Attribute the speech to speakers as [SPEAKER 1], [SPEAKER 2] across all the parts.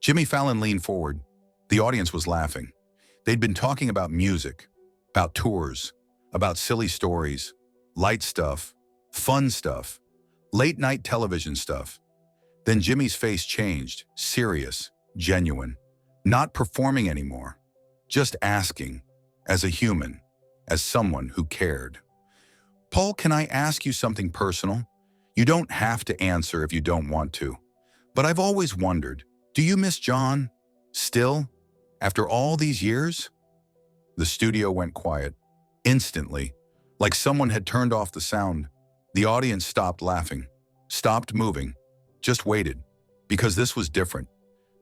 [SPEAKER 1] Jimmy Fallon leaned forward. The audience was laughing. They'd been talking about music, about tours, about silly stories, light stuff, fun stuff, late-night television stuff. Then Jimmy's face changed, serious, genuine, not performing anymore, just asking, as a human, as someone who cared. "Paul, can I ask you something personal? You don't have to answer if you don't want to. But I've always wondered, do you miss John? Still? After all these years?" The studio went quiet. Instantly, like someone had turned off the sound. The audience stopped laughing, stopped moving, just waited. Because this was different.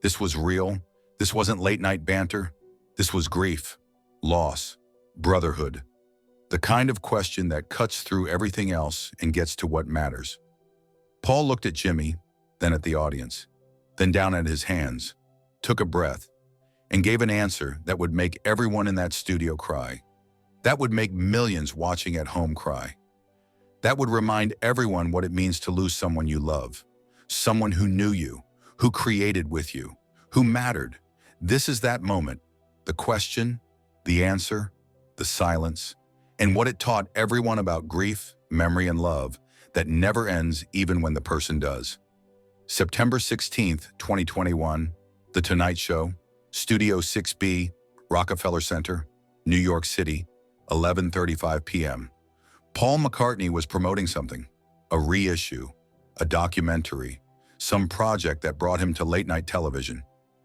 [SPEAKER 1] This was real. This wasn't late-night banter. This was grief, loss, brotherhood. The kind of question that cuts through everything else and gets to what matters. Paul looked at Jimmy, then at the audience, then down at his hands, took a breath, and gave an answer that would make everyone in that studio cry. That would make millions watching at home cry. That would remind everyone what it means to lose someone you love, someone who knew you, who created with you, who mattered. This is that moment, the question, the answer, the silence, and what it taught everyone about grief, memory, and love that never ends even when the person does. September 16th, 2021, The Tonight Show, Studio 6B, Rockefeller Center, New York City, 11:35 p.m. Paul McCartney was promoting something, a reissue, a documentary, some project that brought him to late-night television.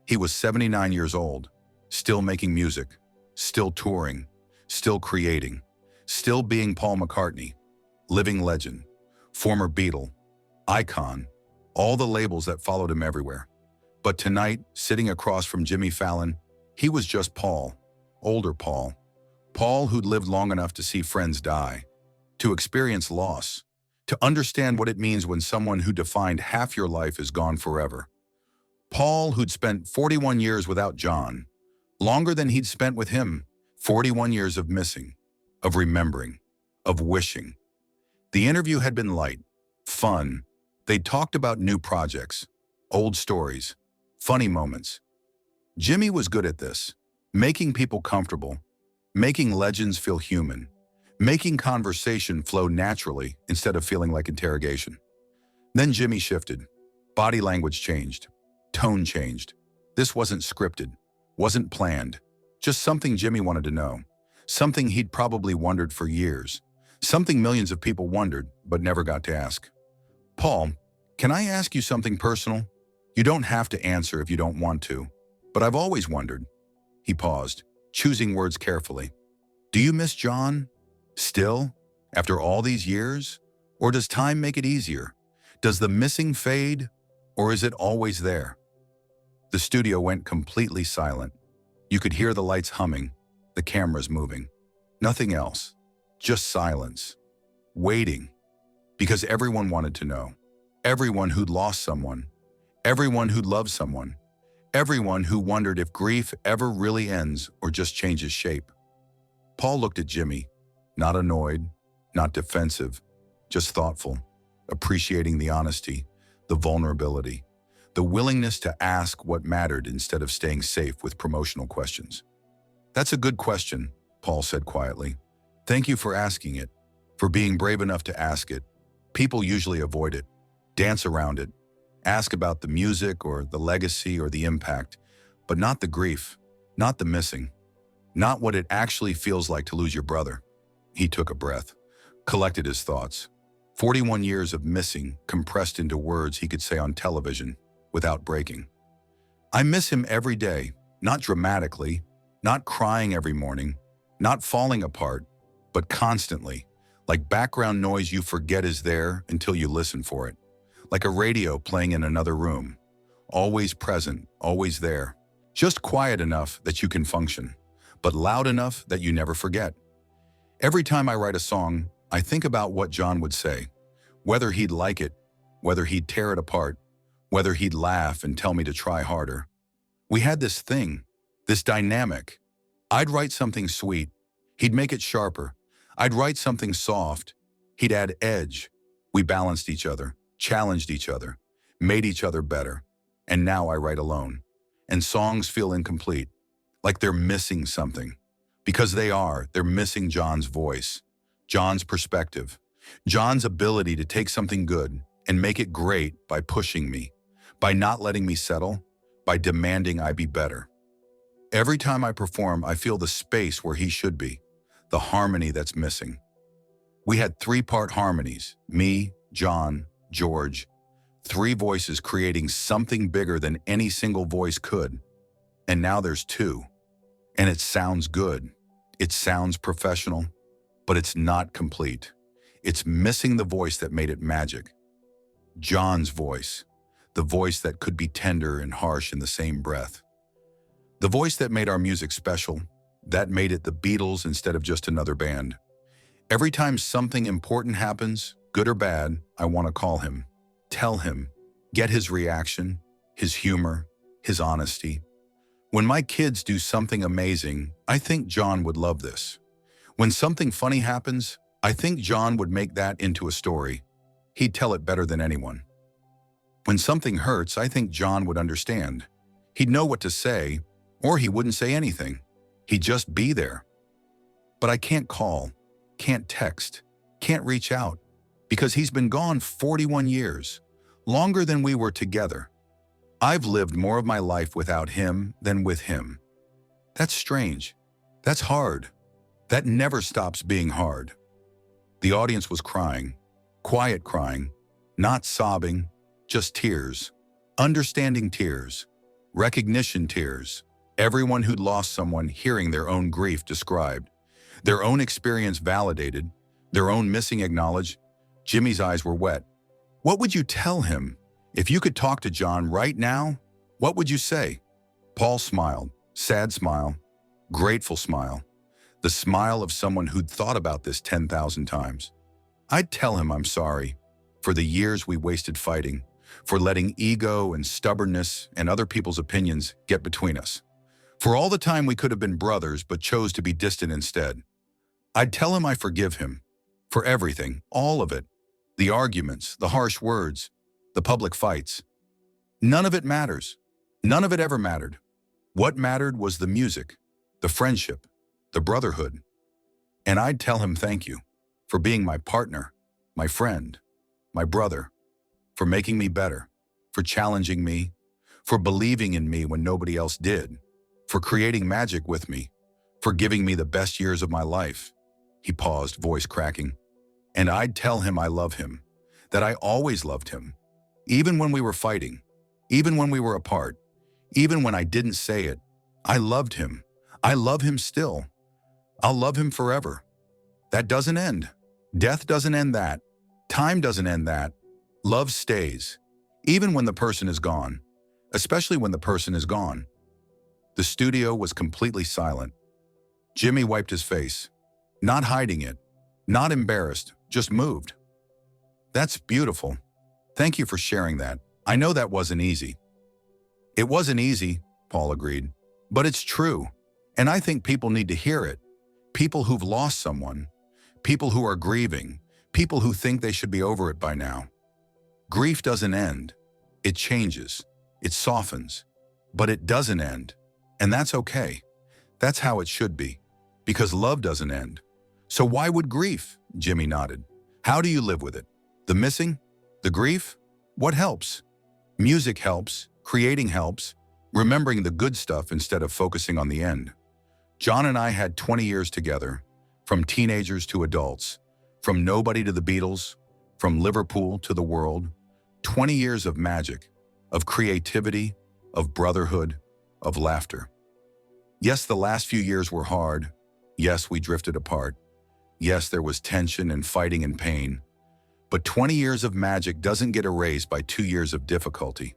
[SPEAKER 1] He was 79 years old, still making music, still touring, still creating, still being Paul McCartney, living legend, former Beatle, icon, all the labels that followed him everywhere. But tonight, sitting across from Jimmy Fallon, he was just Paul, older Paul. Paul who'd lived long enough to see friends die, to experience loss, to understand what it means when someone who defined half your life is gone forever. Paul who'd spent 41 years without John, longer than he'd spent with him, 41 years of missing, of remembering, of wishing. The interview had been light, fun. They'd talked about new projects, old stories, funny moments. Jimmy was good at this, making people comfortable, making legends feel human, making conversation flow naturally instead of feeling like interrogation. Then Jimmy shifted. Body language changed. Tone changed. This wasn't scripted, wasn't planned. Just something Jimmy wanted to know. Something he'd probably wondered for years. Something millions of people wondered but never got to ask. "Paul, can I ask you something personal? You don't have to answer if you don't want to, but I've always wondered." He paused, choosing words carefully. "Do you miss John? Still? After all these years? Or does time make it easier? Does the missing fade? Or is it always there?" The studio went completely silent. You could hear the lights humming, the cameras moving. Nothing else. Just silence. Waiting. Because everyone wanted to know. Everyone who'd lost someone. Everyone who'd loved someone. Everyone who wondered if grief ever really ends or just changes shape. Paul looked at Jimmy, not annoyed, not defensive, just thoughtful, appreciating the honesty, the vulnerability, the willingness to ask what mattered instead of staying safe with promotional questions. "That's a good question," Paul said quietly. "Thank you for asking it, for being brave enough to ask it. People usually avoid it, dance around it, ask about the music or the legacy or the impact, but not the grief, not the missing, not what it actually feels like to lose your brother." He took a breath, collected his thoughts. 41 years of missing compressed into words he could say on television without breaking. "I miss him every day, not dramatically, not crying every morning, not falling apart, but constantly, like background noise you forget is there until you listen for it. Like a radio playing in another room, always present, always there, just quiet enough that you can function, but loud enough that you never forget. Every time I write a song, I think about what John would say, whether he'd like it, whether he'd tear it apart, whether he'd laugh and tell me to try harder. We had this thing, this dynamic. I'd write something sweet, he'd make it sharper. I'd write something soft, he'd add edge. We balanced each other, challenged each other, made each other better. And now I write alone. and songs feel incomplete, like they're missing something. Because they're missing John's voice, John's perspective, John's ability to take something good and make it great by pushing me, by not letting me settle, by demanding I be better. Every time I perform, I feel the space where he should be, the harmony that's missing. We had three-part harmonies, me, John, George, three voices creating something bigger than any single voice could. And now there's two. And it sounds good. It sounds professional, but it's not complete. It's missing the voice that made it magic. John's voice, the voice that could be tender and harsh in the same breath. The voice that made our music special, that made it the Beatles instead of just another band. Every time something important happens, good or bad, I want to call him, tell him, get his reaction, his humor, his honesty. When my kids do something amazing, I think John would love this. When something funny happens, I think John would make that into a story. He'd tell it better than anyone. When something hurts, I think John would understand. He'd know what to say, or he wouldn't say anything. He'd just be there. But I can't call, can't text, can't reach out, because he's been gone 41 years, longer than we were together. I've lived more of my life without him than with him. That's strange. That's hard. That never stops being hard. The audience was crying, quiet crying, not sobbing, just tears, understanding tears, recognition tears. Everyone who'd lost someone hearing their own grief described, their own experience validated, their own missing acknowledged. Jimmy's eyes were wet. What would you tell him? If you could talk to John right now, what would you say? Paul smiled, sad smile, grateful smile, the smile of someone who'd thought about this 10,000 times. I'd tell him I'm sorry for the years we wasted fighting, for letting ego and stubbornness and other people's opinions get between us, for all the time we could have been brothers but chose to be distant instead. I'd tell him I forgive him for everything, all of it, the arguments, the harsh words, the public fights. None of it matters. None of it ever mattered. What mattered was the music, the friendship, the brotherhood. And I'd tell him thank you for being my partner, my friend, my brother, for making me better, for challenging me, for believing in me when nobody else did, for creating magic with me, for giving me the best years of my life. He paused, voice cracking. And I'd tell him I love him, that I always loved him, even when we were fighting, even when we were apart, even when I didn't say it. I loved him. I love him still. I'll love him forever. That doesn't end. Death doesn't end that. Time doesn't end that. Love stays, even when the person is gone, especially when the person is gone. The studio was completely silent. Jimmy wiped his face, not hiding it, not embarrassed, just moved. That's beautiful. Thank you for sharing that. I know that wasn't easy. It wasn't easy, Paul agreed, but it's true. And I think people need to hear it. People who've lost someone, people who are grieving, people who think they should be over it by now. Grief doesn't end. It changes. It softens. But it doesn't end. And that's okay. That's how it should be. Because love doesn't end. So why would grief? Jimmy nodded. How do you live with it? The missing? The grief? What helps? Music helps. Creating helps. Remembering the good stuff instead of focusing on the end. John and I had 20 years together, from teenagers to adults, from nobody to the Beatles, from Liverpool to the world. 20 years of magic, of creativity, of brotherhood, of laughter. Yes, the last few years were hard. Yes, we drifted apart. Yes, there was tension and fighting and pain. But 20 years of magic doesn't get erased by 2 years of difficulty.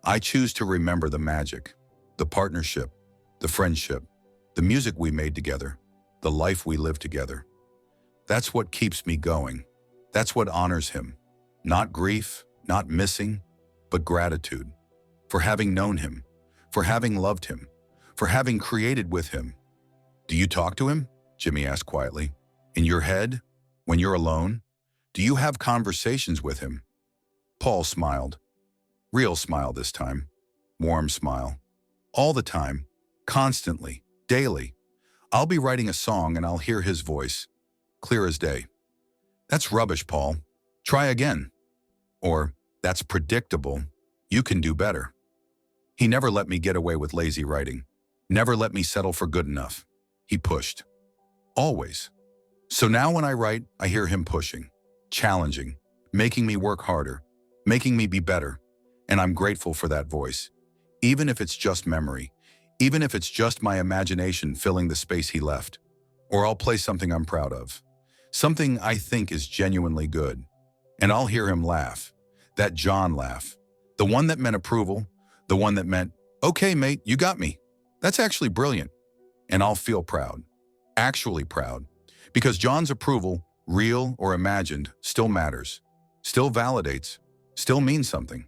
[SPEAKER 1] I choose to remember the magic, the partnership, the friendship, the music we made together, the life we lived together. That's what keeps me going. That's what honors him. Not grief, not missing, but gratitude. For having known him, for having loved him, for having created with him. Do you talk to him? Jimmy asked quietly. In your head? When you're alone? Do you have conversations with him? Paul smiled. Real smile this time. Warm smile. All the time, constantly, daily. I'll be writing a song and I'll hear his voice, clear as day. That's rubbish, Paul. Try again. Or, that's predictable. You can do better. He never let me get away with lazy writing. Never let me settle for good enough. He pushed. Always. So now when I write, I hear him pushing, challenging, making me work harder, making me be better. And I'm grateful for that voice. Even if it's just memory, even if it's just my imagination filling the space he left. Or I'll play something I'm proud of. Something I think is genuinely good. And I'll hear him laugh. That John laugh. The one that meant approval. The one that meant, okay, mate, you got me. That's actually brilliant. And I'll feel proud. Actually proud. Because John's approval, real or imagined, still matters. Still validates. Still means something.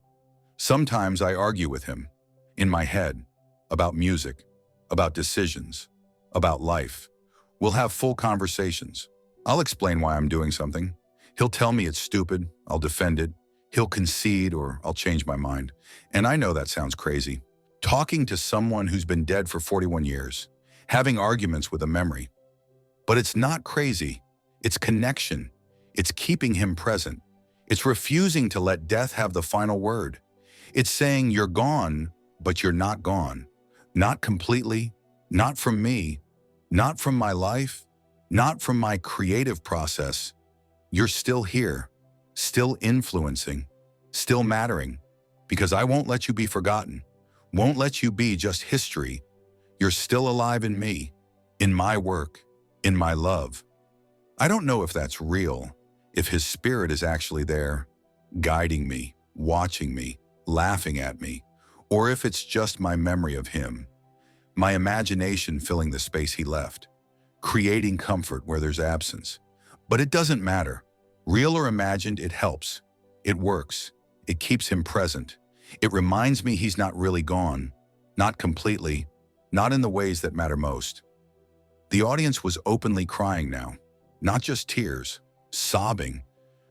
[SPEAKER 1] Sometimes I argue with him. In my head. About music. About decisions. About life. We'll have full conversations. I'll explain why I'm doing something. He'll tell me it's stupid. I'll defend it. He'll concede or I'll change my mind. And I know that sounds crazy. Talking to someone who's been dead for 41 years. Having arguments with a memory. But it's not crazy. It's connection. It's keeping him present. It's refusing to let death have the final word. It's saying you're gone, but you're not gone. Not completely. Not from me. Not from my life. Not from my creative process. You're still here. Still influencing. Still mattering. Because I won't let you be forgotten. Won't let you be just history. You're still alive in me. In my work. In my love. I don't know if that's real. If his spirit is actually there. Guiding me. Watching me. Laughing at me. Or if it's just my memory of him. My imagination filling the space he left. Creating comfort where there's absence. But it doesn't matter. Real or imagined, it helps. It works. It keeps him present. It reminds me he's not really gone. Not completely. Not in the ways that matter most. The audience was openly crying now. Not just tears. Sobbing.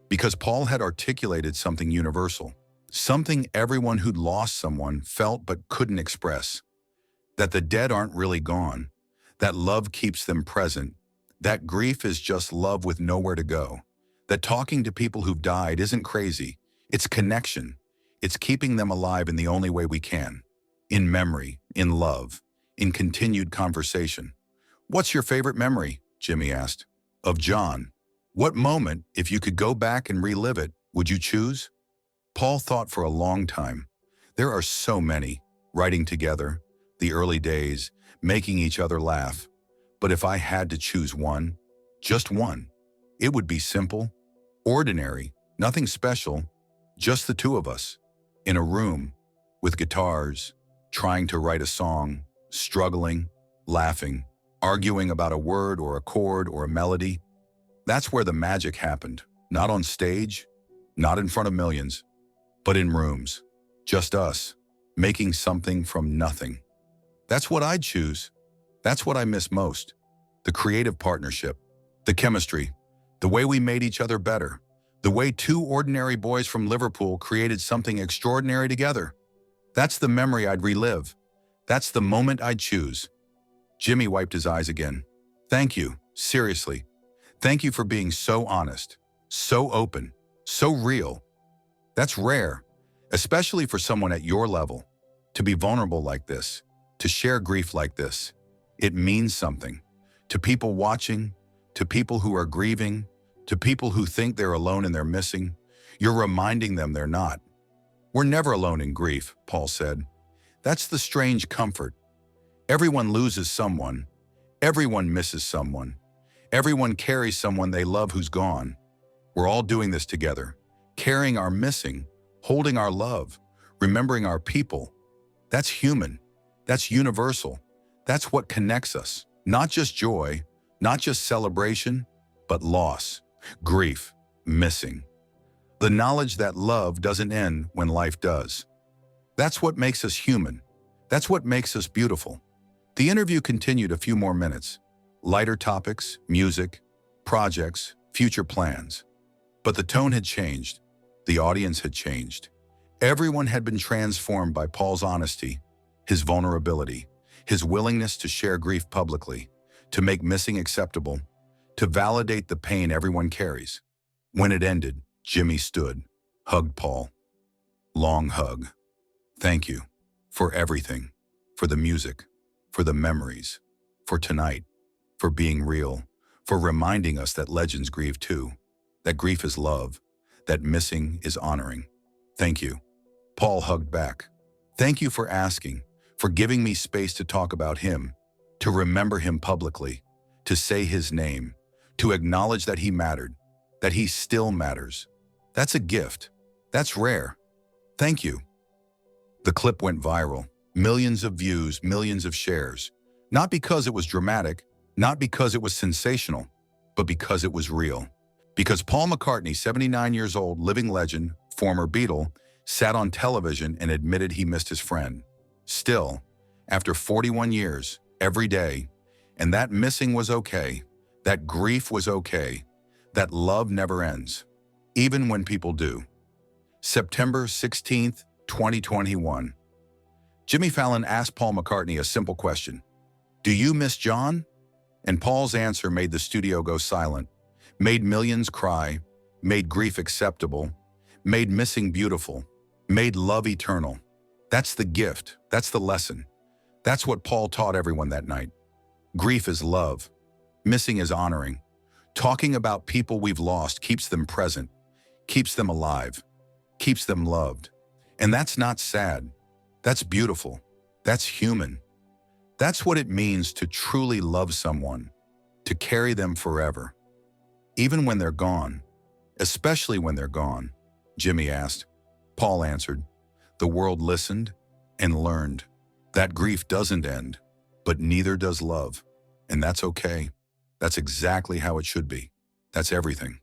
[SPEAKER 1] Because Paul had articulated something universal. Something everyone who'd lost someone felt but couldn't express. That the dead aren't really gone. That love keeps them present. That grief is just love with nowhere to go. That talking to people who've died isn't crazy. It's connection. It's keeping them alive in the only way we can. In memory, in love, in continued conversation. What's your favorite memory? Jimmy asked. Of John. What moment, if you could go back and relive it, would you choose? Paul thought for a long time. There are so many. Writing together, the early days, making each other laugh. But if I had to choose one, just one, it would be simple, ordinary, nothing special, just the two of us, in a room, with guitars, trying to write a song, struggling, laughing, arguing about a word or a chord or a melody. That's where the magic happened, not on stage, not in front of millions, but in rooms, just us, making something from nothing. That's what I'd choose. That's what I miss most. The creative partnership, the chemistry, the way we made each other better, the way two ordinary boys from Liverpool created something extraordinary together. That's the memory I'd relive. That's the moment I'd choose. Jimmy wiped his eyes again. Thank you, seriously. Thank you for being so honest, so open, so real. That's rare, especially for someone at your level, to be vulnerable like this, to share grief like this. It means something. To people watching, to people who are grieving, to people who think they're alone and they're missing, you're reminding them they're not. We're never alone in grief, Paul said. That's the strange comfort. Everyone loses someone. Everyone misses someone. Everyone carries someone they love who's gone. We're all doing this together, carrying our missing, holding our love, remembering our people. That's human. That's universal. That's what connects us. Not just joy, not just celebration, but loss, grief, missing. The knowledge that love doesn't end when life does. That's what makes us human. That's what makes us beautiful. The interview continued a few more minutes. Lighter topics, music, projects, future plans. But the tone had changed. The audience had changed. Everyone had been transformed by Paul's honesty, his vulnerability, his willingness to share grief publicly, to make missing acceptable, to validate the pain everyone carries. When it ended, Jimmy stood, hugged Paul. Long hug. Thank you for everything, for the music, for the memories, for tonight, for being real, for reminding us that legends grieve too, that grief is love, that missing is honoring. Thank you. Paul hugged back. Thank you for asking, for giving me space to talk about him, to remember him publicly, to say his name, to acknowledge that he mattered, that he still matters. That's a gift. That's rare. Thank you. The clip went viral. Millions of views, millions of shares. Not because it was dramatic, not because it was sensational, but because it was real. Because Paul McCartney, 79 years old, living legend, former Beatle, sat on television and admitted he missed his friend. Still, after 41 years, every day, and that missing was okay, that grief was okay, that love never ends, even when people do. September 16th, 2021. Jimmy Fallon asked Paul McCartney a simple question. Do you miss John? And Paul's answer made the studio go silent, made millions cry, made grief acceptable, made missing beautiful, made love eternal. That's the gift. That's the lesson. That's what Paul taught everyone that night. Grief is love. Missing is honoring. Talking about people we've lost keeps them present, keeps them alive, keeps them loved. And that's not sad. That's beautiful. That's human. That's what it means to truly love someone, to carry them forever. Even when they're gone, especially when they're gone, Jimmy asked. Paul answered. The world listened and learned. That grief doesn't end, but neither does love. And that's okay. That's exactly how it should be. That's everything.